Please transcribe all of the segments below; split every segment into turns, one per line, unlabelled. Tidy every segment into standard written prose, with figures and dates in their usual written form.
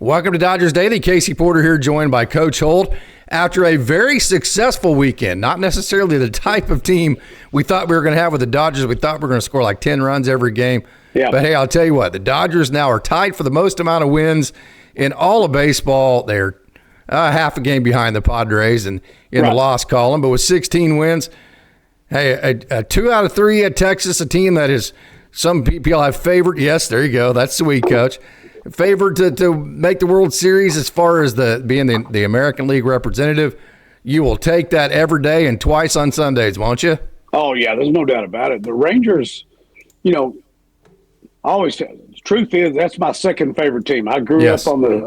Welcome to Dodgers Daily. Casey Porter here, joined by Coach Holt. After a very successful weekend, not necessarily the type of team we thought we were going to have with the Dodgers. We thought we were going to score like 10 runs every game.
Yeah.
But, hey, I'll tell you what, the Dodgers now are tied for the most amount of wins in all of baseball. They're half a game behind the Padres and in the loss column. But with 16 wins, hey, a 2 out of 3 at Texas, a team that is some people have favored. Yes, there you go. That's sweet, Coach. Favored to make the World Series as far as being the American League representative. You will take that every day and twice on Sundays, won't you?
Oh, yeah, there's no doubt about it. The Rangers, I always say, the truth is that's my second favorite team. I grew up on the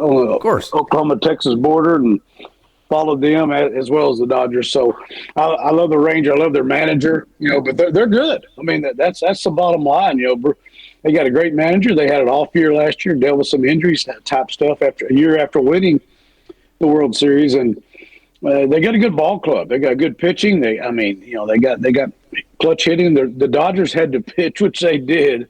Oklahoma-Texas border and followed them as well as the Dodgers. So I love the Rangers. I love their manager, but they're good. I mean, that's the bottom line, They got a great manager. They had an off year last year, dealt with some injuries, that type stuff a year after winning the World Series, and they got a good ball club. They got good pitching. They got clutch hitting. The Dodgers had to pitch, which they did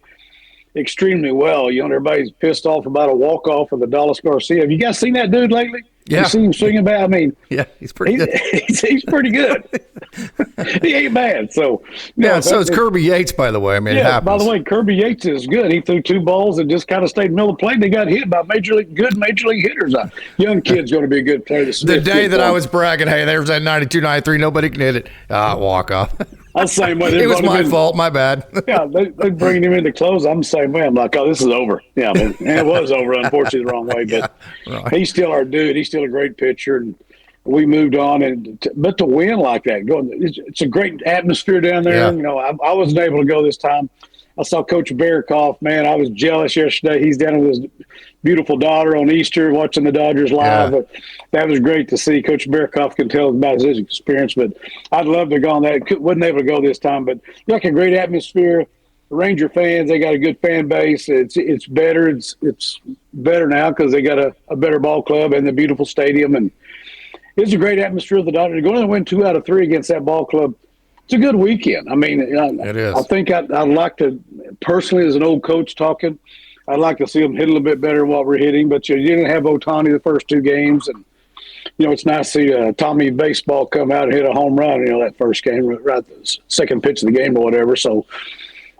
extremely well. Everybody's pissed off about a walk off of the Dallas Garcia. Have you guys seen that dude lately?
Yeah.
You seen him swinging back? I mean,
yeah, he's pretty good.
He's pretty good. He ain't bad. So
so is Kirby Yates, by the way. I mean, it happens.
By the way, Kirby Yates is good. He threw 2 balls and just kind of stayed in the middle of the plate. They got hit by good major league hitters. Young kid's going to be a good player.
The day that I was bragging, hey, there's that 92, 93, nobody can hit it. Walk off.
I'm the same way.
It was my fault. My bad.
Yeah, they bringing him in to close. I'm the same way. I'm like, oh, this is over. Yeah, man. And it was over, unfortunately, the wrong way. But He's still our dude. He's still a great pitcher. And we moved on. But to win like that, it's a great atmosphere down there.
Yeah.
I wasn't able to go this time. I saw Coach Barikoff. Man, I was jealous yesterday. He's down with his beautiful daughter on Easter watching the Dodgers live.
Yeah.
But that was great to see. Coach Barikoff can tell about his experience. But I'd love to go on that. Wasn't able to go this time. But like a great atmosphere. Ranger fans, they got a good fan base. It's better. It's better now because they got a better ball club and the beautiful stadium. And it's a great atmosphere of the Dodgers. Going to win 2 out of 3 against that ball club. It's a good weekend. I mean,
it is.
I think I'd like to, personally, as an old coach talking, I'd like to see them hit a little bit better than what we're hitting. But you didn't have Ohtani the first 2 games. And, it's nice to see Tommy Baseball come out and hit a home run, that first game, right the second pitch of the game or whatever. So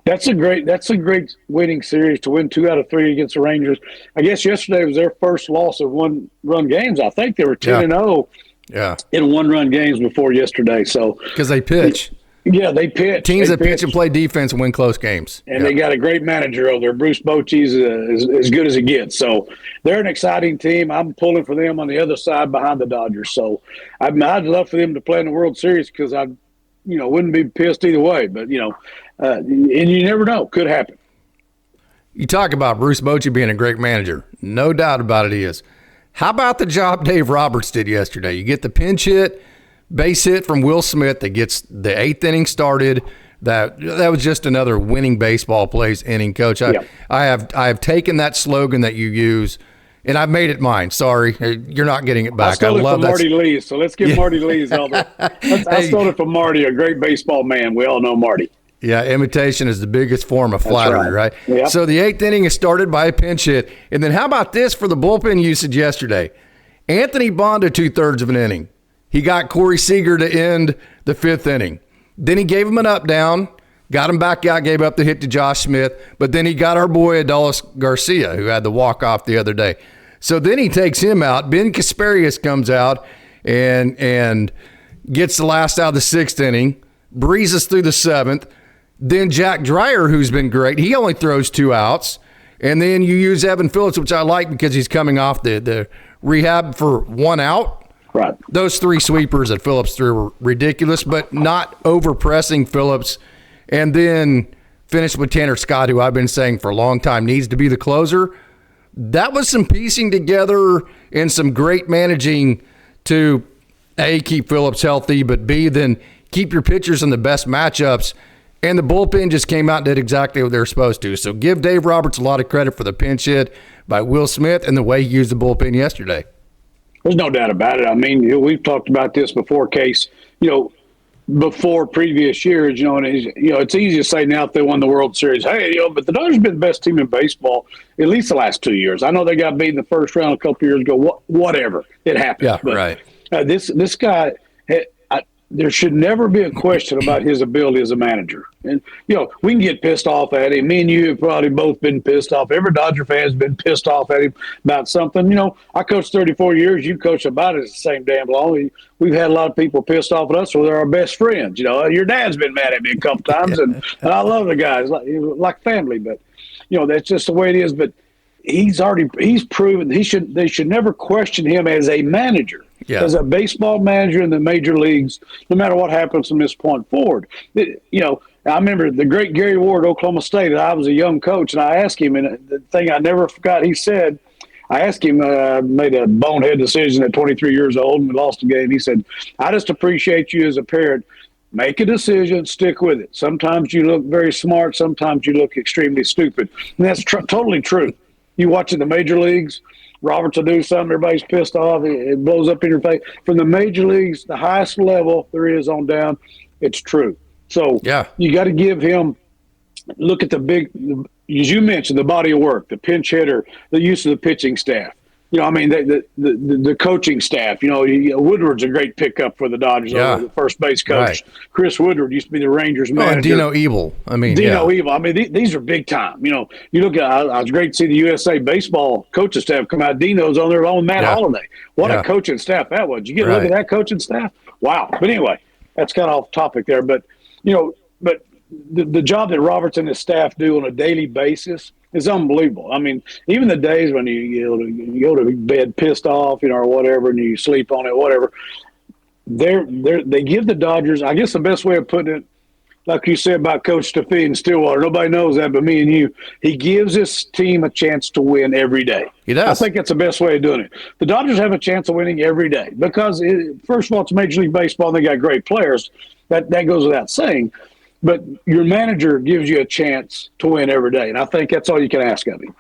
that's a great winning series to win 2 out of 3 against the Rangers. I guess yesterday was their first loss of 1-run games. I think they were 10-0.
Yeah.
In 1-run games before yesterday. So
because they pitch.
Yeah, they pitch.
Teams that pitch and play defense win close games.
And they got a great manager over there. Bruce Bochy's as good as it gets. So they're an exciting team. I'm pulling for them on the other side behind the Dodgers. So I'd love for them to play in the World Series because I wouldn't be pissed either way. But, and you never know. Could happen.
You talk about Bruce Bochy being a great manager. No doubt about it he is. How about the job Dave Roberts did yesterday? You get the pinch hit, base hit from Will Smith that gets the 8th inning started. That was just another winning baseball plays inning, Coach. I have taken that slogan that you use, and I've made it mine. Sorry, you're not getting it back.
I stole it from Marty Lee, so let's give Marty Lee's all that. I stole it from Marty, a great baseball man. We all know Marty.
Yeah, imitation is the biggest form of flattery, right?
Yep.
So the 8th inning is started by a pinch hit. And then how about this for the bullpen usage yesterday? Anthony Bonda 2/3 of an inning. He got Corey Seager to end the 5th inning. Then he gave him an up down, got him back out, gave up the hit to Josh Smith. But then he got our boy Dallas Garcia, who had the walk-off the other day. So then he takes him out. Ben Kasparius comes out and gets the last out of the 6th inning, breezes through the 7th. Then Jack Dreyer, who's been great, he only throws 2 outs. And then you use Evan Phillips, which I like because he's coming off the rehab for 1 out.
Right.
Those 3 sweepers that Phillips threw were ridiculous, but not over-pressing Phillips. And then finished with Tanner Scott, who I've been saying for a long time needs to be the closer. That was some piecing together and some great managing to, A, keep Phillips healthy, but B, then keep your pitchers in the best matchups. And the bullpen just came out and did exactly what they were supposed to. So give Dave Roberts a lot of credit for the pinch hit by Will Smith and the way he used the bullpen yesterday.
There's no doubt about it. I mean, we've talked about this before, Case. before previous years, and it's easy to say now if they won the World Series, hey, but the Dodgers have been the best team in baseball at least the last 2 years. I know they got beat in the first round a couple years ago. Whatever, it happened.
Yeah, but, right.
This guy, there should never be a question about his ability as a manager. And, we can get pissed off at him. Me and you have probably both been pissed off. Every Dodger fan has been pissed off at him about something. I coached 34 years. You coached about it the same damn long. We've had a lot of people pissed off at us, so they're our best friends. Your dad's been mad at me a couple times, and I love the guys like family. But, that's just the way it is. But he's proven they should never question him as a manager. Yeah. As a baseball manager in the major leagues, no matter what happens from this point forward. I remember the great Gary Ward, Oklahoma State, I was a young coach, and I asked him, and the thing I never forgot he said, I asked him, made a bonehead decision at 23 years old, and we lost the game. He said, I just appreciate you as a parent. Make a decision, stick with it. Sometimes you look very smart, sometimes you look extremely stupid. And that's totally true. You watch in the major leagues, Roberts will do something, everybody's pissed off, it blows up in your face. From the major leagues, the highest level there is on down, it's true. So you got to give him, look at the big, as you mentioned, the body of work, the pinch hitter, the use of the pitching staff. The coaching staff. Woodward's a great pickup for the Dodgers. The first base coach. Right. Chris Woodward used to be the Rangers manager.
Dino Evil.
Evil. These are big time. You look at. I was great to see the USA baseball coaching staff come out. Dino's on there along with Matt Holliday. What a coaching staff that was. Did you get a look at that coaching staff? Wow. But anyway, that's kind of off topic there. But the job that Roberts and his staff do on a daily basis is unbelievable. I mean, even the days when you go to bed pissed off, or whatever, and you sleep on it, whatever. They give the Dodgers, I guess the best way of putting it, like you said about Coach Steffi and Stillwater, nobody knows that but me and you, he gives his team a chance to win every day.
He does.
I think that's the best way of doing it. The Dodgers have a chance of winning every day because, first of all, it's Major League Baseball and they got great players. That goes without saying. But your manager gives you a chance to win every day, and I think that's all you can ask of him.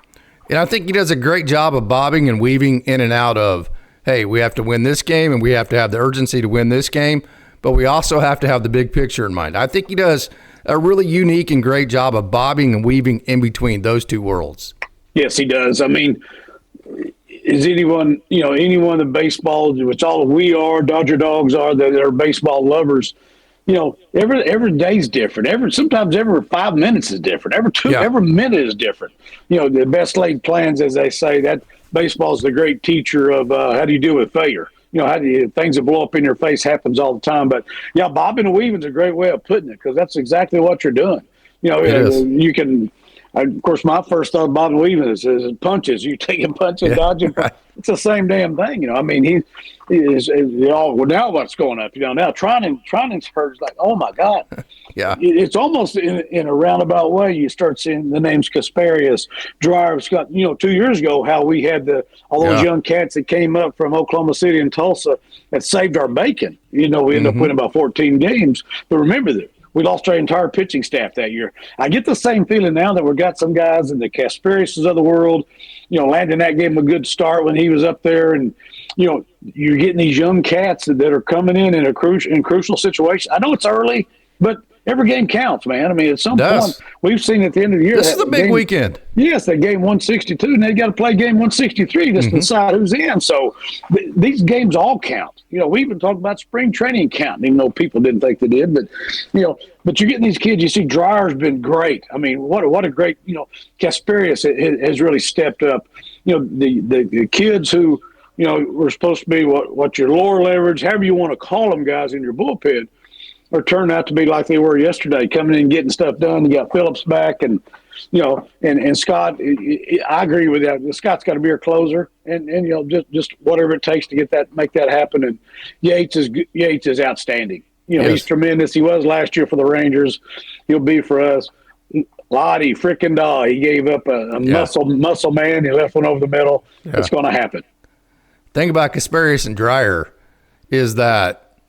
And I think he does a great job of bobbing and weaving in and out of, hey, we have to win this game, and we have to have the urgency to win this game, but we also have to have the big picture in mind. I think he does a really unique and great job of bobbing and weaving in between those two worlds. Yes,
he does. I mean, is anyone of the baseball, which all we are, Dodger dogs are, that are baseball lovers, every day's different. Sometimes every 5 minutes is different. Every minute is different. The best laid plans, as they say, that baseball is the great teacher of how do you deal with failure. How do you, things that blow up in your face happens all the time. But bobbing and weaving is a great way of putting it because that's exactly what you're doing. You can. Of course, my first thought of bob and weaving is punches. You taking punches, dodging. Right. It's the same damn thing. I mean, he is well, now what's going up? Now Tronin's hurt. Like, oh my God.
Yeah.
It's almost in a roundabout way. You start seeing the names Kasparius, Dreyer, Scott. 2 years ago, how we had all those young cats that came up from Oklahoma City and Tulsa that saved our bacon. We ended up winning about 14 games. But remember that. We lost our entire pitching staff that year. I get the same feeling now that we've got some guys in the Kaspariuses of the world. Landon that gave him a good start when he was up there. And, you're getting these young cats that are coming in crucial situations. I know it's early, but every game counts, man. I mean, at some point, we've seen at the end of the year.
This is a big weekend.
Yes, they game 162, and they got to play game 163 just to decide who's in. So these games all count. We even talked about spring training counting, even though people didn't think they did. But, but you're getting these kids. You see Dreyer's been great. I mean, what a great, Kasparius has really stepped up. The kids who, were supposed to be what your lower leverage, however you want to call them guys in your bullpen, or turned out to be like they were yesterday, coming in and getting stuff done. You got Phillips back, and and Scott. I agree with that. Scott's got to be your closer, and just whatever it takes to make that happen. And Yates is outstanding. He's tremendous. He was last year for the Rangers. He'll be for us. Lottie freaking Daw. He gave up a muscle man. He left one over the middle. Yeah. It's going to happen.
Thing about Kasparius and Dreyer is that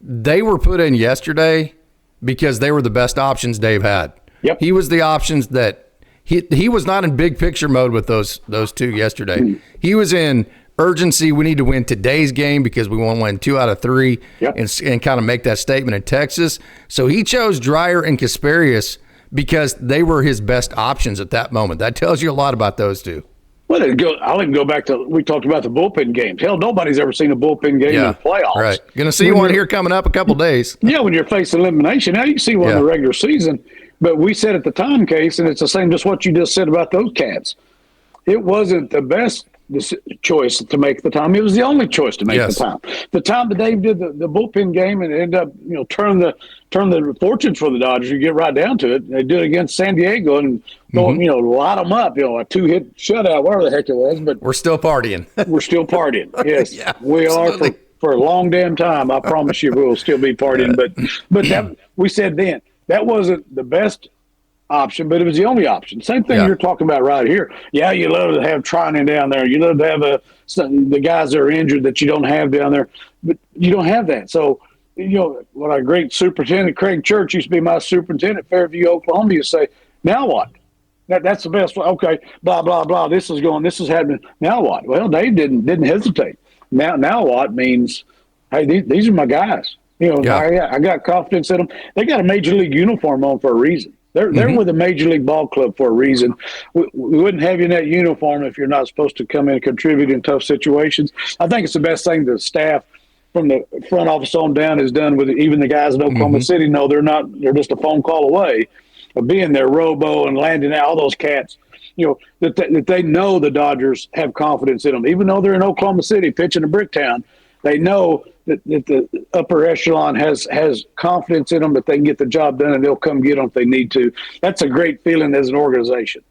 they were put in yesterday because they were the best options Dave had.
Yep.
He was the options that he was not in big picture mode with those two yesterday. He was in urgency. We need to win today's game because we want to win 2 out of 3
yep.
and kind of make that statement in Texas. So he chose Dreyer and Kasparius because they were his best options at that moment. That tells you a lot about those two.
Well, I'll even go back to, we talked about the bullpen games. Hell, nobody's ever seen a bullpen game in the playoffs.
Right. Going to see one here coming up a couple days.
Yeah, when you're facing elimination. Now you can see one in the regular season. But we said at the time, Case, and it's the same just what you just said about those cats. It wasn't the best choice to make at the time. It was the only choice to make at the time. The time that Dave did the bullpen game and ended up, turn the fortunes for the Dodgers, you get right down to it. They did it against San Diego and light them up, a 2-hit shutout, whatever the heck it was. But
we're still partying.
We're still partying. Yes, we
absolutely.
are for a long damn time. I promise you, we'll still be partying. But that, we said then that wasn't the best option, but it was the only option. Same thing you're talking about right here. Yeah, you love to have Trinan down there. You love to have the guys that are injured that you don't have down there, but you don't have that. So, what our great superintendent, Craig Church, used to be my superintendent, Fairview, Oklahoma, used to say, now what? That's the best. Okay, blah, blah, blah. This is happening. Now what? Well, Dave didn't hesitate. Now what means, hey, these are my guys. I got confidence in them. They got a major league uniform on for a reason. They're with a major league ball club for a reason. We wouldn't have you in that uniform if you're not supposed to come in and contribute in tough situations. I think it's the best thing the staff from the front office on down has done with even the guys in Oklahoma City. No, they're just a phone call away of being there, Robo and Landon, all those cats. That they know the Dodgers have confidence in them, even though they're in Oklahoma City pitching a brick town. They know that the upper echelon has confidence in them that they can get the job done and they'll come get them if they need to. That's a great feeling as an organization.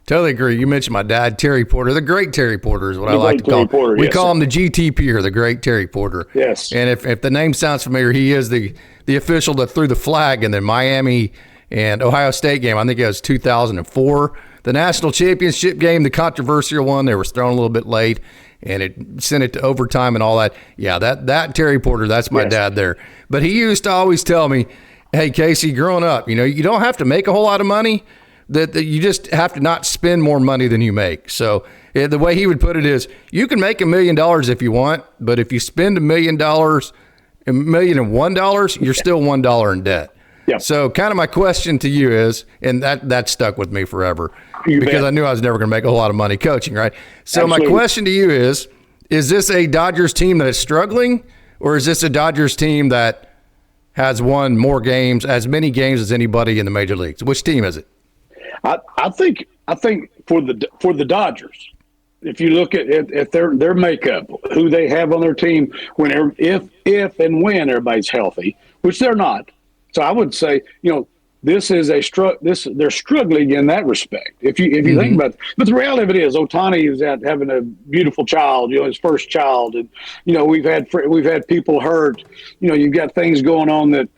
Totally agree. You mentioned my dad, Terry Porter. The great Terry Porter is what I like to call him. We call him the GTP or the great Terry Porter.
Yes.
And if the name sounds familiar, he is the official that threw the flag in the Miami and Ohio State game. I think it was 2004. The national championship game, the controversial one, they were thrown a little bit late. And it sent it to overtime and all that. Yeah, that Terry Porter, that's my dad there. But he used to always tell me, hey, Casey, growing up, you don't have to make a whole lot of money. That you just have to not spend more money than you make. So the way he would put it is, you can make $1 million if you want, but if you spend $1 million, $1,001, you're still $1 in debt.
Yep.
So kind of my question to you is, and that stuck with me forever because I knew I was never going to make a whole lot of money coaching, right? So Absolutely. My question to you is this a Dodgers team that is struggling, or is this a Dodgers team that has won more games, as many games as anybody in the major leagues? Which team is it?
I think for the Dodgers, if you look at their makeup, who they have on their team, if and when everybody's healthy, which they're not. So I would say, this is they're struggling in that respect. If you think about it. But the reality of it is, Ohtani is out having a beautiful child, his first child, and we've had people hurt. You've got things going on that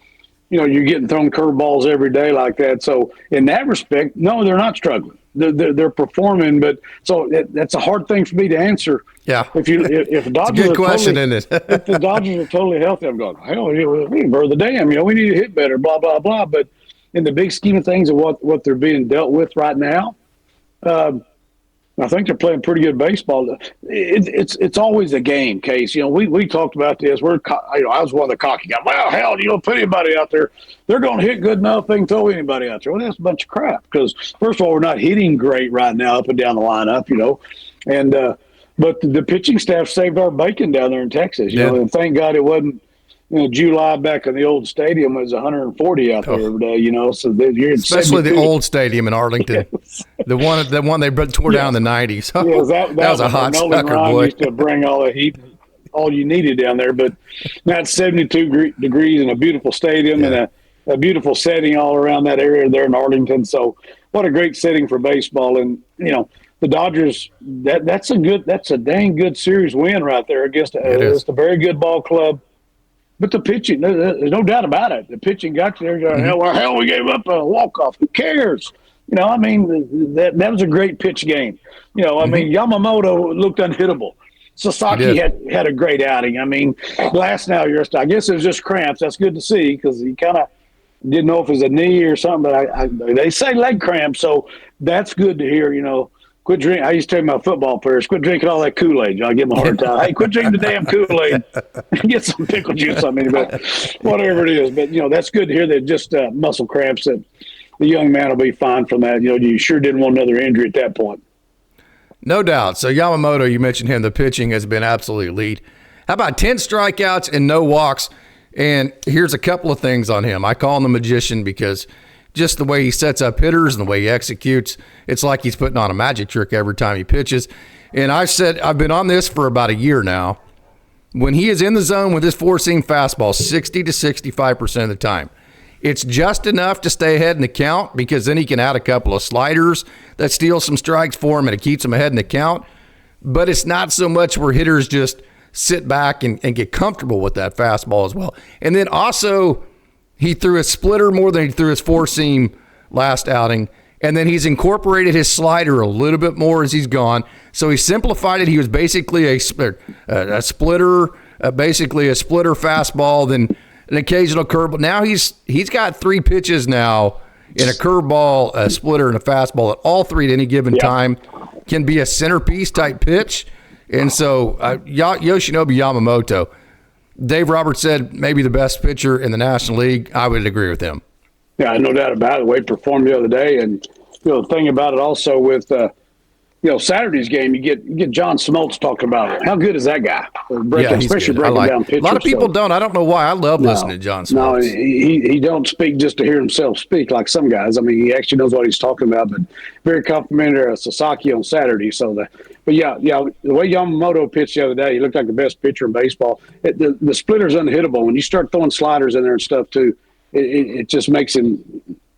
you're getting thrown curveballs every day like that. So in that respect, no, they're not struggling. They're performing, but so that's a hard thing for me to answer.
Yeah.
If the Dodgers
it's a good question, isn't it?
if the Dodgers are totally healthy, I'm going, hell, we burn the dam. We need to hit better, blah, blah, blah. But in the big scheme of things of what they're being dealt with right now, I think they're playing pretty good baseball. It's always a game, Case. We talked about this. I was one of the cocky guys. Well, hell, you don't put anybody out there. They're going to hit good enough. They can throw anybody out there. Well, that's a bunch of crap because, first of all, we're not hitting great right now up and down the lineup, And but the pitching staff saved our bacon down there in Texas. And thank God it wasn't July back in the old stadium was 140 out there every day, so you're
especially the old stadium in Arlington, the one they tore down in the 90s. That was a hot sucker, boy.
Used to bring all the heat, all you needed down there, but now it's 72 degrees in a beautiful stadium and a beautiful setting all around that area there in Arlington. So what a great setting for baseball. And, the Dodgers, that's a dang good series win right there against a very good ball club. But the pitching, there's no doubt about it. The pitching got you there. Hell, we gave up a walk-off. Who cares? That was a great pitch game. Yamamoto looked unhittable. Sasaki had a great outing. Glass now, I guess it was just cramps. That's good to see because he kind of didn't know if it was a knee or something. But they say leg cramps, so that's good to hear. Quit drinking. I used to tell my football players, quit drinking all that Kool-Aid. I'll give them a hard time. Hey, quit drinking the damn Kool-Aid. Get some pickle juice on me, but whatever it is. But, that's good to hear that just muscle cramps, that the young man will be fine from that. You sure didn't want another injury at that point.
No doubt. So Yamamoto, you mentioned him. The pitching has been absolutely elite. How about 10 strikeouts and no walks? And here's a couple of things on him. I call him the magician because just the way he sets up hitters and the way he executes, it's like he's putting on a magic trick every time he pitches. And I've been on this for about a year now. When he is in the zone with his four-seam fastball, 60 to 65% of the time, it's just enough to stay ahead in the count because then he can add a couple of sliders that steal some strikes for him and it keeps him ahead in the count. But it's not so much where hitters just sit back and get comfortable with that fastball as well. And then also, he threw a splitter more than he threw his four-seam last outing. And then he's incorporated his slider a little bit more as he's gone. So he simplified it. He was basically a splitter, basically a splitter fastball, then an occasional curveball. Now he's got three pitches now in a curveball, a splitter, and a fastball at all three at any given time can be a centerpiece type pitch. And so Yoshinobu Yamamoto, Dave Roberts said maybe the best pitcher in the National League. I would agree with him.
Yeah, no doubt about it. The way he performed the other day. And the thing about it also with Saturday's game, you get John Smoltz talking about it. How good is that guy? Especially breaking down pitches.
A lot of people don't. I don't know why. I love listening to John Smoltz.
No, he don't speak just to hear himself speak like some guys. I mean, he actually knows what he's talking about. But very complimentary of Sasaki on Saturday. The way Yamamoto pitched the other day, he looked like the best pitcher in baseball. The splitter's unhittable. When you start throwing sliders in there and stuff too, it just makes him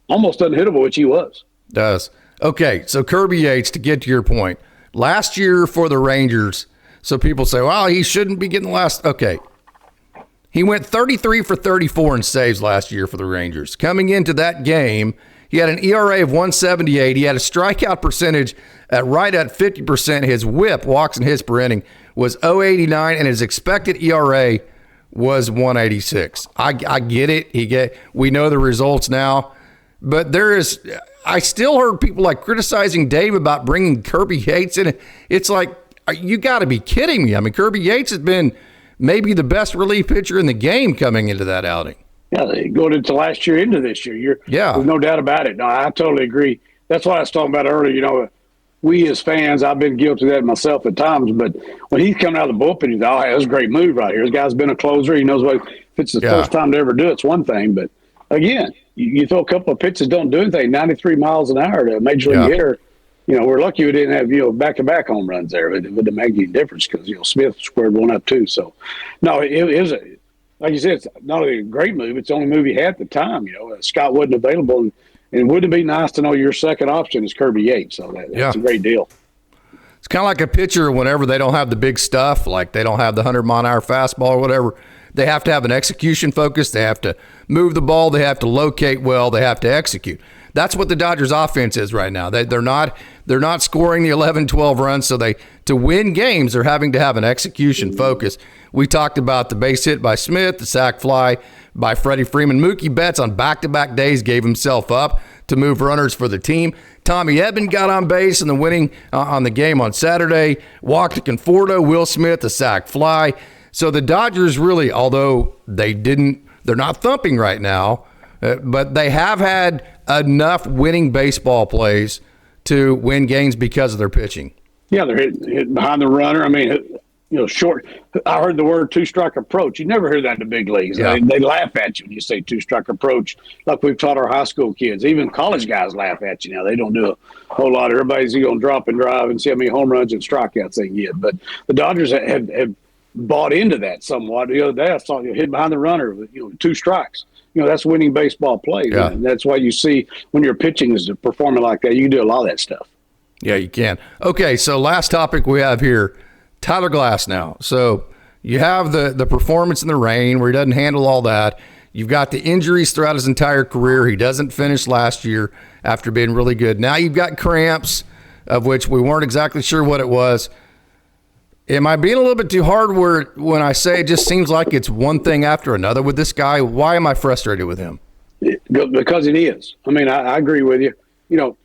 almost unhittable, which he was.
Does. Okay, so Kirby Yates, to get to your point, last year for the Rangers, so people say, well, he shouldn't be getting the last. Okay, he went 33 for 34 in saves last year for the Rangers. Coming into that game, he had an ERA of 178. He had a strikeout percentage right at 50%. His whip, walks and hits per inning, was 0.89, and his expected ERA was 186. I get it. We know the results now, but I still heard people criticizing Dave about bringing Kirby Yates in. It's like, you got to be kidding me. I mean, Kirby Yates has been maybe the best relief pitcher in the game coming into that outing.
Yeah, going into last year into this year. There's no doubt about it. No, I totally agree. That's what I was talking about earlier. We as fans, I've been guilty of that myself at times, but when he's coming out of the bullpen, he's hey, that's a great move right here. This guy's been a closer. He knows if it's the first time to ever do it, it's one thing. But again, you throw a couple of pitches, don't do anything, 93 miles an hour to a major league hitter. We're lucky we didn't have, back-to-back home runs there. It wouldn't make any difference because, Smith squared one up too. So, no, it was, like you said, it's not only a great move, it's the only move he had at the time. Scott wasn't available, and wouldn't it be nice to know your second option is Kirby Yates? So that's a great deal.
It's kind of like a pitcher whenever they don't have the big stuff, like they don't have the 100-mile-an-hour fastball or whatever. They have to have an execution focus. They have to move the ball. They have to locate well. They have to execute. That's what the Dodgers offense is right now. They're not scoring the 11, 12 runs. So to win games, they're having to have an execution focus. We talked about the base hit by Smith, the sac fly by Freddie Freeman. Mookie Betts on back-to-back days gave himself up to move runners for the team. Tommy Edman got on base in the winning on the game on Saturday. Walked to Conforto, Will Smith, the sac fly. So the Dodgers really, although they're not thumping right now, but they have had enough winning baseball plays to win games because of their pitching.
Yeah, they're hitting behind the runner. I mean, short. I heard the word two-strike approach. You never hear that in the big leagues. Yeah. They laugh at you when you say two-strike approach, like we've taught our high school kids. Even college guys laugh at you now. They don't do a whole lot. Everybody's going to drop and drive and see how many home runs and strikeouts they can get. But the Dodgers have bought into that somewhat. The other day I saw you hit behind the runner with two strikes. That's winning baseball plays. Yeah. And that's why you see when your pitching is performing like that, you can do a lot of that stuff.
Yeah, you can. Okay, so last topic we have here, Tyler Glass now. So you have the performance in the rain where he doesn't handle all that. You've got the injuries throughout his entire career. He doesn't finish last year after being really good. Now you've got cramps, of which we weren't exactly sure what it was. Am I being a little bit too hard when I say it just seems like it's one thing after another with this guy? Why am I frustrated with him?
Because it is. I mean, I agree with you.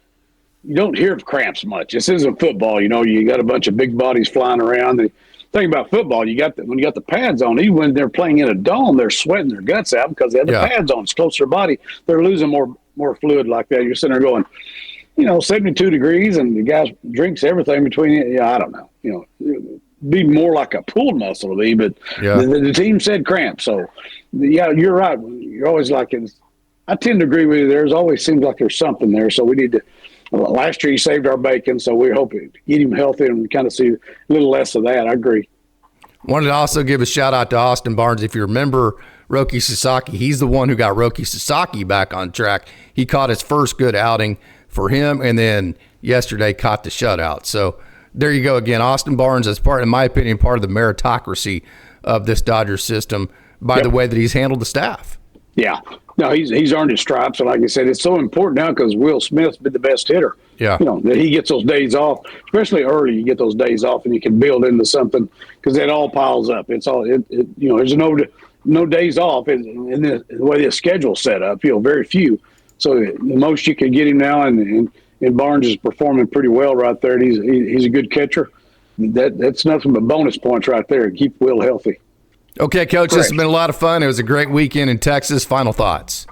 you don't hear of cramps much. This isn't football. You got a bunch of big bodies flying around. The thing about football, when you got the pads on, even when they're playing in a dome, they're sweating their guts out because they have the pads on. It's close to their body. They're losing more fluid like that. You're sitting there going, 72 degrees, and the guy drinks everything between it. Yeah, I don't know. Be more like a pulled muscle to me, but the team said cramp. So, you're right. You're always like, I tend to agree with you. There's always seems like there's something there. So we need to. Last year he saved our bacon, so we're hoping to get him healthy and kind of see a little less of that. I agree.
Wanted to also give a shout out to Austin Barnes. If you remember Roki Sasaki, he's the one who got Roki Sasaki back on track. He caught his first good outing for him, and then yesterday caught the shutout. So there you go again. Austin Barnes is in my opinion, part of the meritocracy of this Dodgers system by the way that he's handled the staff.
Yeah. No, he's earned his stripes. And like I said, it's so important now because Will Smith's been the best hitter.
Yeah.
That he gets those days off, especially early. You get those days off and you can build into something because it all piles up. It's all, there's no days off in the way the schedule's set up, very few. So the most you can get him now, and Barnes is performing pretty well right there. He's a good catcher. That's nothing but bonus points right there. Keep Will healthy.
Okay, Coach, this has been a lot of fun. It was a great weekend in Texas. Final thoughts.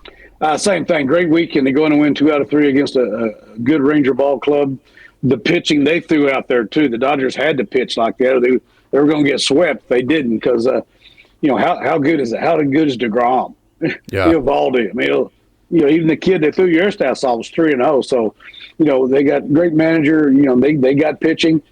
Same thing. Great weekend. They're going to win 2 out of 3 against a good Ranger ball club. The pitching they threw out there, too. The Dodgers had to pitch like that. They were going to get swept. They didn't because, how good is it? How good is DeGrom?
Yeah.
Valdi. I mean, even the kid they threw your stats off was 3-0. So, they got great manager. They got pitching.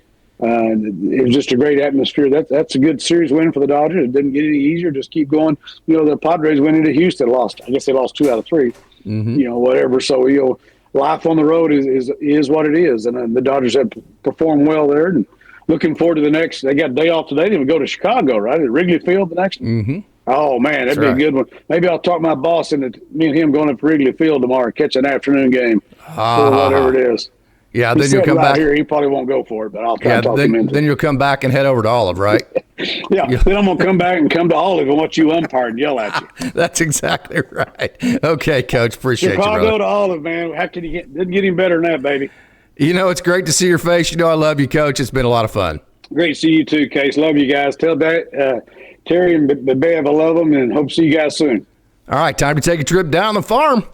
It was just a great atmosphere. That's a good series win for the Dodgers. It didn't get any easier. Just keep going. The Padres went into Houston, lost. I guess they lost 2 out of 3.
Mm-hmm.
Whatever. So life on the road is what it is, and the Dodgers have performed well there. And looking forward to the next. They got a day off today. Then we go to Chicago, right at Wrigley Field the next.
Mm-hmm.
Oh man, that'd be a good one. Maybe I'll talk my boss into me and him going up to Wrigley Field tomorrow, catch an afternoon game or whatever it is.
Yeah, then you'll come back
here. He probably won't go for it, but I'll try to talk him into it.
Then you'll come back and head over to Olive, right?
Then I'm going to come back and come to Olive and watch you umpire and yell at you.
That's exactly right. Okay, Coach, appreciate you, brother.
Chicago to Olive, man. How can you didn't get any better than that, baby.
It's great to see your face. I love you, Coach. It's been a lot of fun.
Great to see you too, Case. Love you guys. Tell Terry and Bev I love them and hope to see you guys soon.
All right, time to take a trip down the farm.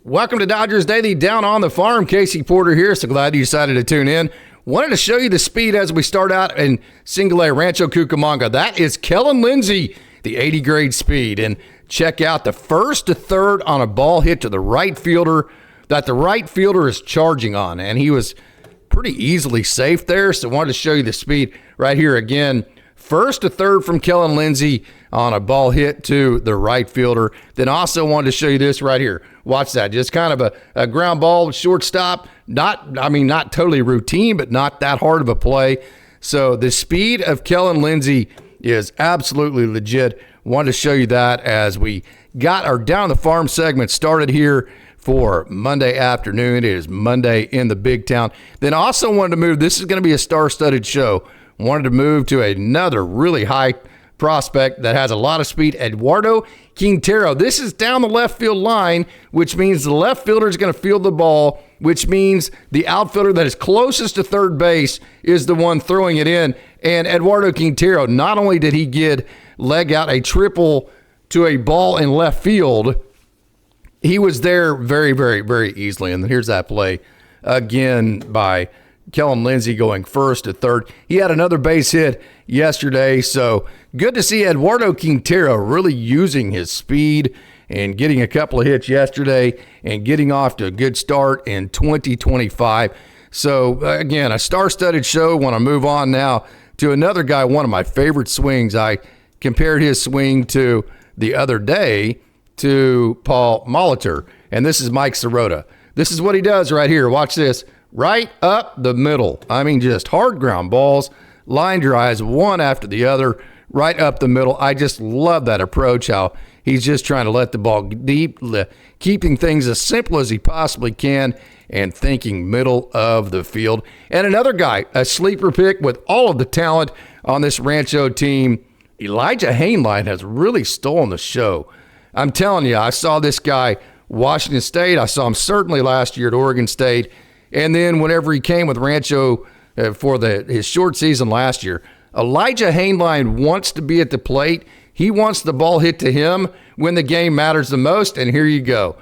Welcome to Dodgers Daily Down on the Farm. Casey Porter here. So glad you decided to tune in. Wanted to show you the speed as we start out in Single A, Rancho Cucamonga. That is Kellonlindsey, the 80 grade speed. And check out the first to third on a ball hit to the right fielder that the right fielder is charging on. And he was pretty easily safe there. So wanted to show you the speed right here again. First to third from Kellonlindsey on a ball hit to the right fielder. Then also wanted to show you this right here. Watch that. Just kind of a ground ball, shortstop. Not totally routine, but not that hard of a play. So the speed of Kellonlindsey is absolutely legit. Wanted to show you that as we got our Down the Farm segment started here for Monday afternoon. It is Monday in the big town. Then also wanted to move. This is going to be a star-studded show. Wanted to move to another really high prospect that has a lot of speed, Eduardo Quintero. This is down the left field line, which means the left fielder is going to field the ball, which means the outfielder that is closest to third base is the one throwing it in. And Eduardo Quintero, not only did he leg out a triple to a ball in left field, he was there very, very, very easily. And then here's that play again by Kellonlindsey going first to third. He had another base hit yesterday, so good to see Eduardo Quintero really using his speed and getting a couple of hits yesterday and getting off to a good start in 2025. So, again, a star-studded show. Want to move on now to another guy, one of my favorite swings. I compared his swing to the other day to Paul Molitor, and this is Mike Sirota. This is what he does right here. Watch this. Right up the middle. I mean, just hard ground balls, line drives, one after the other, right up the middle. I just love that approach, how he's just trying to let the ball deep, keeping things as simple as he possibly can and thinking middle of the field. And another guy, a sleeper pick with all of the talent on this Rancho team, Elijah Hainline has really stolen the show. I'm telling you, I saw this guy, Washington State. I saw him certainly last year at Oregon State. And then whenever he came with Rancho for his short season last year, Elijah Hainline wants to be at the plate. He wants the ball hit to him when the game matters the most. And here you go.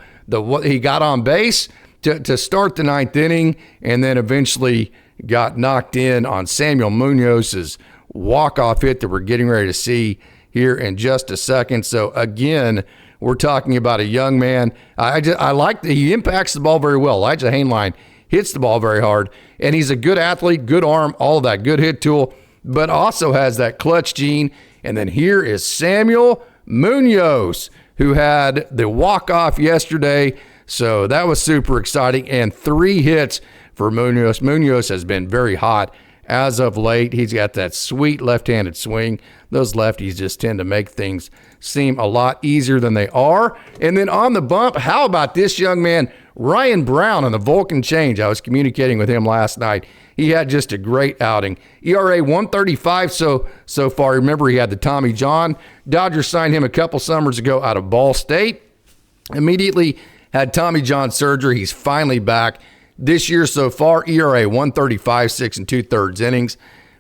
He got on base to start the ninth inning, and then eventually got knocked in on Samuel Munoz's walk-off hit that we're getting ready to see here in just a second. So again, we're talking about a young man. I like that he impacts the ball very well. Elijah Hainline hits the ball very hard, and he's a good athlete, good arm, all of that, good hit tool, but also has that clutch gene. And then here is Samuel Munoz, who had the walk-off yesterday. So that was super exciting, and 3 hits for Munoz. Munoz has been very hot as of late. He's got that sweet left-handed swing. Those lefties just tend to make things seem a lot easier than they are. And then on the bump, how about this young man, Ryan Brown, on the Vulcan change? I was communicating with him last night. He had just a great outing. ERA 135 so far. Remember, he had the Tommy John. Dodgers signed him a couple summers ago out of Ball State. Immediately had Tommy John surgery. He's finally back. This year so far, ERA 135, 6 2/3 innings,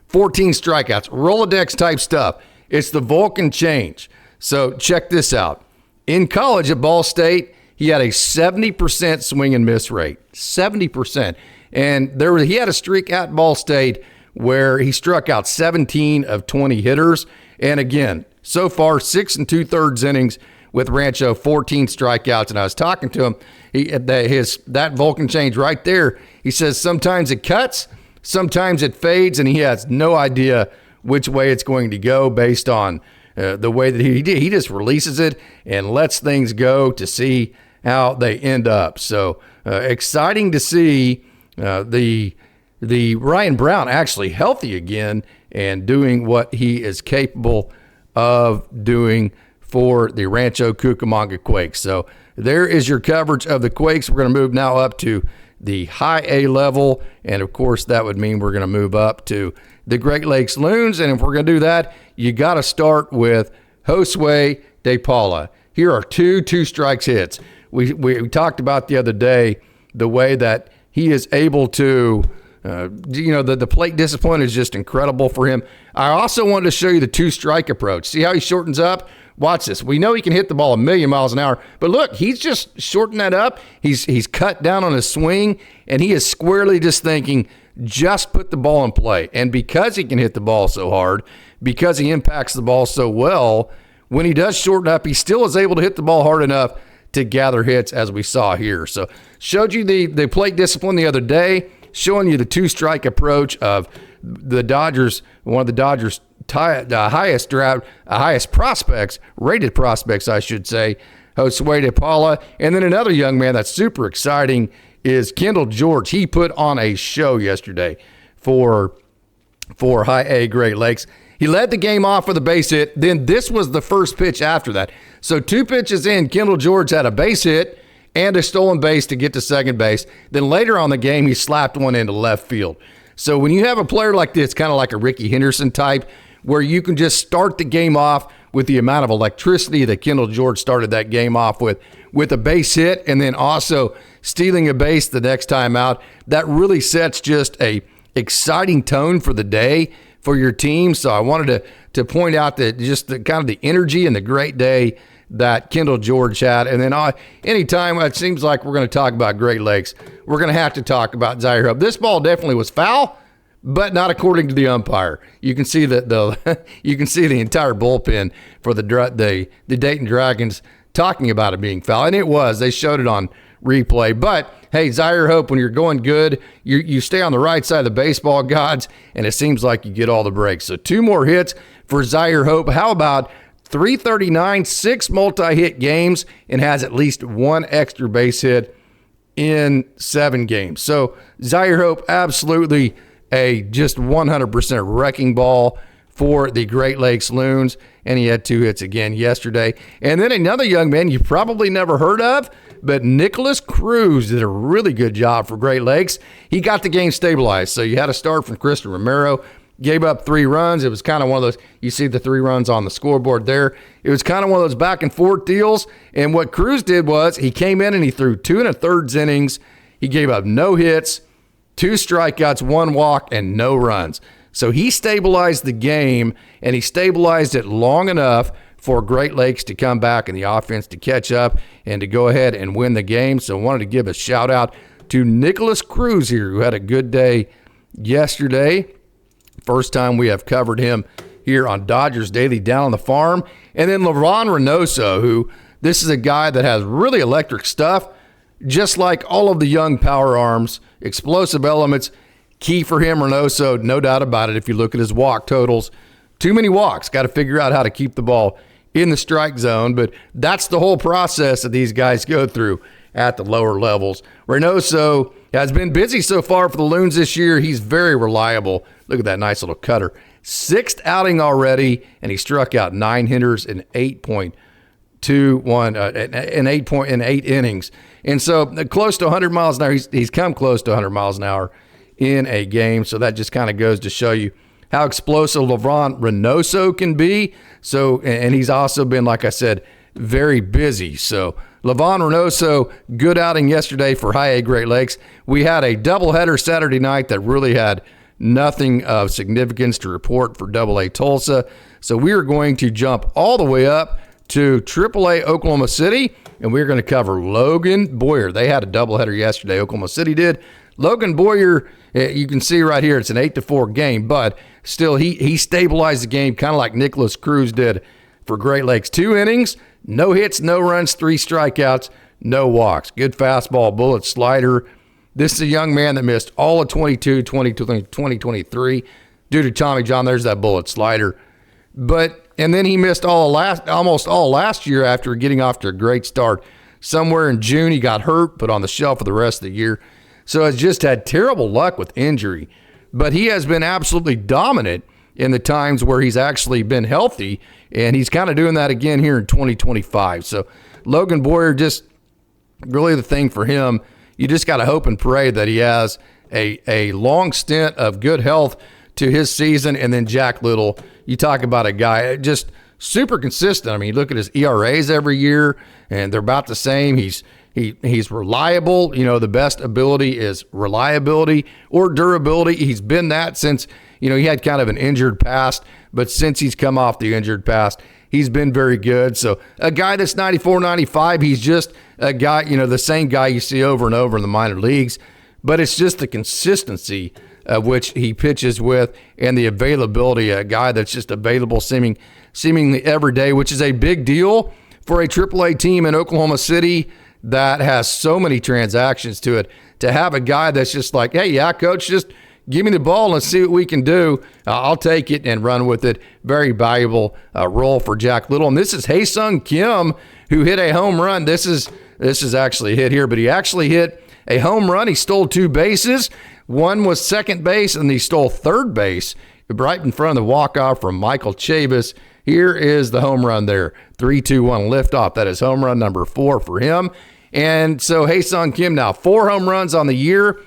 14 strikeouts, Rolodex type stuff. It's the Vulcan change. So check this out. In college at Ball State, he had a 70% swing and miss rate, 70%. And he had a streak at Ball State where he struck out 17 of 20 hitters. And again, so far, 6 2/3 innings with Rancho, 14 strikeouts. And I was talking to him, that Vulcan change right there, he says sometimes it cuts, sometimes it fades, and he has no idea which way it's going to go based on the way that he just releases it and lets things go to see how they end up. So exciting to see the Ryan Brown actually healthy again and doing what he is capable of doing for the Rancho Cucamonga Quakes. So there is your coverage of the Quakes. We're going to move now up to the high A level, and of course that would mean we're going to move up to the Great Lakes Loons. And if we're going to do that, you got to start with josuedepaula. Here are two strikes hits. We talked about the other day the way that he is able to the plate discipline is just incredible for him. I also wanted to show you the 2-strike approach. See how he shortens up? Watch this. We know he can hit the ball 1,000,000 miles an hour, but look, he's just shortened that up. He's cut down on his swing, and he is squarely just thinking, just put the ball in play. And because he can hit the ball so hard, because he impacts the ball so well, when he does shorten up, he still is able to hit the ball hard enough to gather hits, as we saw here. So showed you the plate discipline the other day, showing you the 2-strike approach of the Dodgers, one of the Dodgers' highest prospects, rated prospects, I should say, josuedepaula. And then another young man that's super exciting is kendallgeorge. He put on a show yesterday for high A Great Lakes. He led the game off with a base hit. Then this was the first pitch after that. So 2 pitches in, kendallgeorge had a base hit and a stolen base to get to second base. Then later on in the game, he slapped one into left field. So when you have a player like this, kind of like a Ricky Henderson type, where you can just start the game off with the amount of electricity that kendallgeorge started that game off with a base hit and then also stealing a base the next time out, that really sets just a exciting tone for the day for your team. So I wanted to point out that just the kind of the energy and the great day that kendallgeorge had. And then anytime it seems like we're going to talk about Great Lakes, we're going to have to talk about Zaire Hope. This ball definitely was foul, but not according to the umpire. You can see that you can see the entire bullpen for the Dayton Dragons talking about it being foul, and it was. They showed it on replay. But hey, Zaire Hope, when you're going good, you stay on the right side of the baseball gods, and it seems like you get all the breaks. So 2 more hits for Zaire Hope. How about 339, 6 multi-hit games, and has at least 1 extra base hit in 7 games. So Zaire Hope, absolutely a just 100% wrecking ball for the Great Lakes Loons, and he had 2 hits again yesterday. And then another young man you probably never heard of, but Nicholas Cruz did a really good job for Great Lakes. He got the game stabilized. So you had a start from Christian Romero, gave up 3 runs. It was kind of one of those, you see the 3 runs on the scoreboard there. It was kind of one of those back and forth deals. And what Cruz did was he came in and he threw 2 1/3 innings. He gave up no hits, 2 strikeouts, 1 walk, and no runs. So he stabilized the game, and he stabilized it long enough for Great Lakes to come back and the offense to catch up and to go ahead and win the game. So I wanted to give a shout out to Nicholas Cruz here, who had a good day yesterday. First time we have covered him here on Dodgers Daily down on the farm. And then LeVon Reynoso, who this is a guy that has really electric stuff, just like all of the young power arms, explosive elements. Key for him, Reynoso, no doubt about it. If you look at his walk totals, too many walks. Got to figure out how to keep the ball in the strike zone. But that's the whole process that these guys go through at the lower levels. Reynoso has been busy so far for the Loons this year. He's very reliable. Look at that nice little cutter. 6th outing already, and he struck out 9 hitters in 8.21 in 8 innings. And so close to 100 miles an hour. He's come close to 100 miles an hour in a game. So that just kind of goes to show you how explosive LeVon Reynoso can be. So, and he's also been, like I said, very busy. So LeVon Reynoso, good outing yesterday for High A Great Lakes. We had a doubleheader Saturday night that really had nothing of significance to report for AA Tulsa. So we are going to jump all the way up to AAA Oklahoma City, and we're going to cover Logan Boyer. They had a doubleheader yesterday. Oklahoma City did. Logan Boyer, you can see right here, it's an 8-4 game, but still he stabilized the game kind of like Nicholas Cruz did for Great Lakes. 2 innings, no hits, no runs, 3 strikeouts, no walks. Good fastball, bullet slider. This is a young man that missed all of 2023 due to Tommy John. There's that bullet slider. And then he missed almost all last year after getting off to a great start. Somewhere in June, he got hurt, put on the shelf for the rest of the year. So has just had terrible luck with injury. But he has been absolutely dominant in the times where he's actually been healthy, and he's kind of doing that again here in 2025. So Logan Boyer, just really the thing for him, you just got to hope and pray that he has a long stint of good health to his season. And then Jack Little, you talk about a guy just super consistent. I mean, you look at his ERAs every year, and they're about the same. He's reliable. You know, the best ability is reliability or durability. He's been that since, he had kind of an injured past, but since he's come off the injured past, he's been very good. So a guy that's 94, 95, he's just a guy, the same guy you see over and over in the minor leagues, but it's just the consistency of which he pitches with and the availability, a guy that's just available seemingly every day, which is a big deal for a AAA team in Oklahoma City that has so many transactions to it. To have a guy that's just like, hey, yeah, coach, just give me the ball and let's see what we can do. I'll take it and run with it. Very valuable role for Jack Little. And this is Hae-Sung Kim, who hit a home run. This is actually a hit here, but he actually hit a home run. He stole 2 bases. One was second base, and he stole third base right in front of the walk-off from Michael Chavis. Here is the home run there. 3-2-1 liftoff. That is home run number 4 for him. And so Hae-Sung Kim now 4 home runs on the year.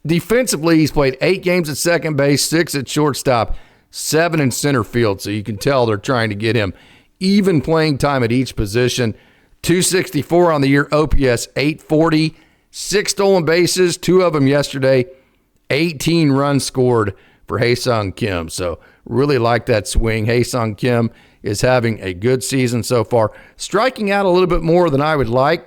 Defensively, he's played 8 games at second base, 6 at shortstop, 7 in center field. So you can tell they're trying to get him even playing time at each position. 264 on the year, OPS 840, 6 stolen bases, 2 of them yesterday, 18 runs scored for Hae-Sung Kim. So really like that swing. Hae-Sung Kim is having a good season so far, striking out a little bit more than I would like.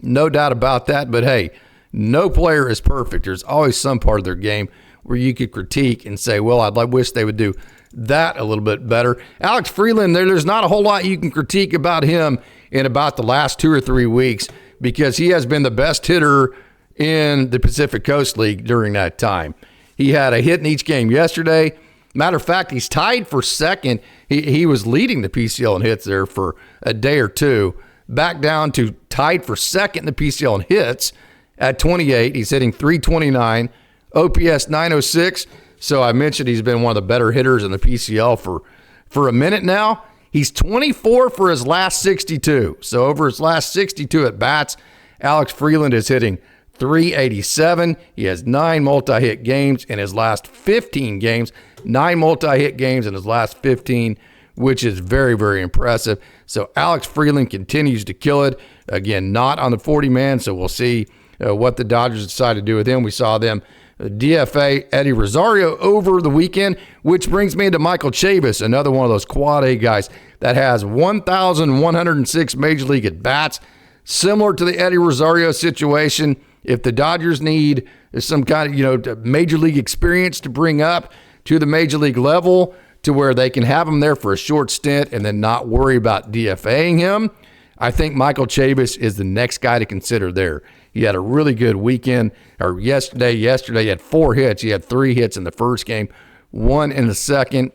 No doubt about that, but hey, no player is perfect. There's always some part of their game where you could critique and say, well, wish they would do that a little bit better. Alexfreeland, there's not a whole lot you can critique about him in about the last 2 or 3 weeks because he has been the best hitter in the Pacific Coast League during that time. He had a hit in each game yesterday. Matter of fact, he's tied for second. He was leading the PCL in hits there for a day or two. Back down to tied for second in the PCL in hits at 28. He's hitting 329, OPS 906. So I mentioned he's been one of the better hitters in the PCL for a minute now. He's 24 for his last 62. So over his last 62 at bats, Alexfreeland is hitting 387. He has 9 multi-hit games in his last 15 games. 9 multi-hit games in his last 15, which is very, very impressive. So Alex Freeland continues to kill it. Again, not on the 40-man, so we'll see what the Dodgers decide to do with him. We saw them DFA Eddie Rosario over the weekend, which brings me into Michael Chavis, another one of those quad A guys that has 1,106 major league at-bats. Similar to the Eddie Rosario situation, if the Dodgers need some kind of major league experience to bring up to the major league level to where they can have him there for a short stint and then not worry about DFAing him, I think Michael Chavis is the next guy to consider there. He had a really good weekend, or yesterday he had 4 hits. He had 3 hits in the first game, 1 in the second,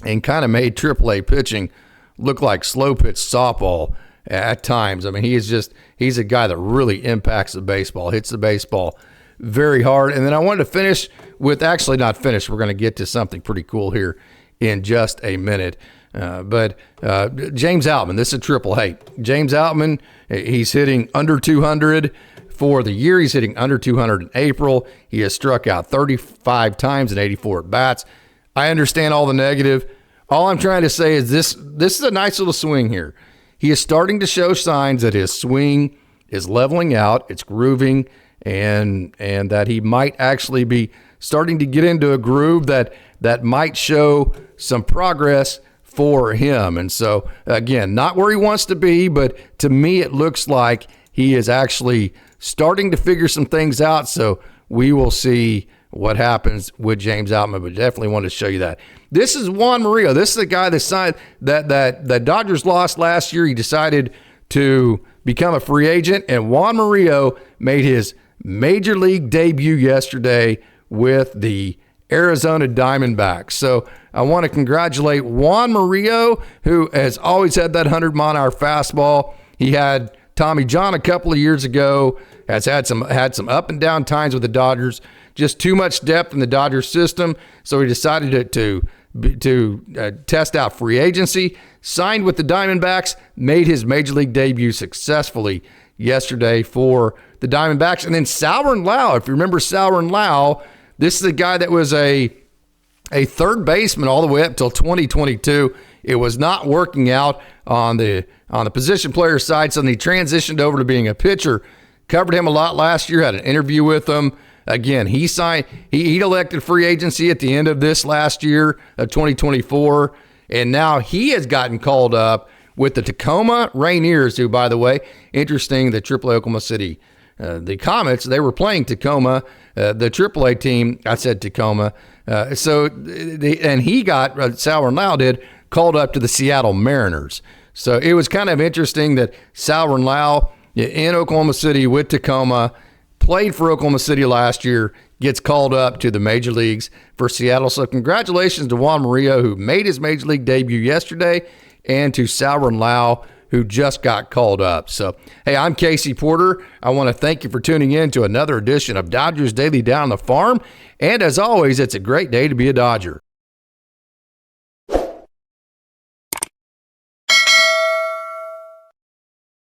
and kind of made AAA pitching look like slow pitch softball at times. I mean, he's a guy that really impacts the baseball, hits the baseball very hard. And then I wanted to finish with, actually not finish, we're going to get to something pretty cool here in just a minute. But James Outman, this is a AAA. James Outman, he's hitting under 200 for the year. He's hitting under 200 in April. He has struck out 35 times in 84 at-bats. I understand all the negative. All I'm trying to say is this is a nice little swing here. He is starting to show signs that his swing is leveling out, it's grooving, and that he might actually be starting to get into a groove that might show some progress for him. And so, again, not where he wants to be, but to me it looks like he is actually starting to figure some things out. So we will see what happens with James Outman, but definitely wanted to show you that. This is Juan Murillo. This is the guy that signed that Dodgers lost last year. He decided to become a free agent, and Juan Murillo made his major league debut yesterday with the Arizona Diamondbacks. So I want to congratulate Juan Murillo, who has always had that 100-mile-an-hour fastball. He had Tommy John a couple of years ago, has had some up and down times with the Dodgers, just too much depth in the Dodgers system. So he decided to test out free agency, signed with the Diamondbacks, made his major league debut successfully yesterday for the Diamondbacks. And then Sauron Lau, if you remember Sauron Lau, this is a guy that was a third baseman all the way up till 2022. It was not working out on the position player side, so then he transitioned over to being a pitcher. Covered him a lot last year, had an interview with him. Again, he elected free agency at the end of this last year of 2024, and now he has gotten called up with the Tacoma Rainiers, who, by the way, interesting, the AAA Oklahoma City, the Comets, they were playing Tacoma, the AAA team, I said Tacoma, and he got, Sauron Lau did, called up to the Seattle Mariners. So it was kind of interesting that Sauron Lau in Oklahoma City with Tacoma, played for Oklahoma City last year, gets called up to the major leagues for Seattle. So congratulations to Juan Murillo, who made his major league debut yesterday, and to Sauron Lau, who just got called up. So, hey, I'm Casey Porter. I want to thank you for tuning in to another edition of Dodgers Daily Down the Farm. And as always, it's a great day to be a Dodger.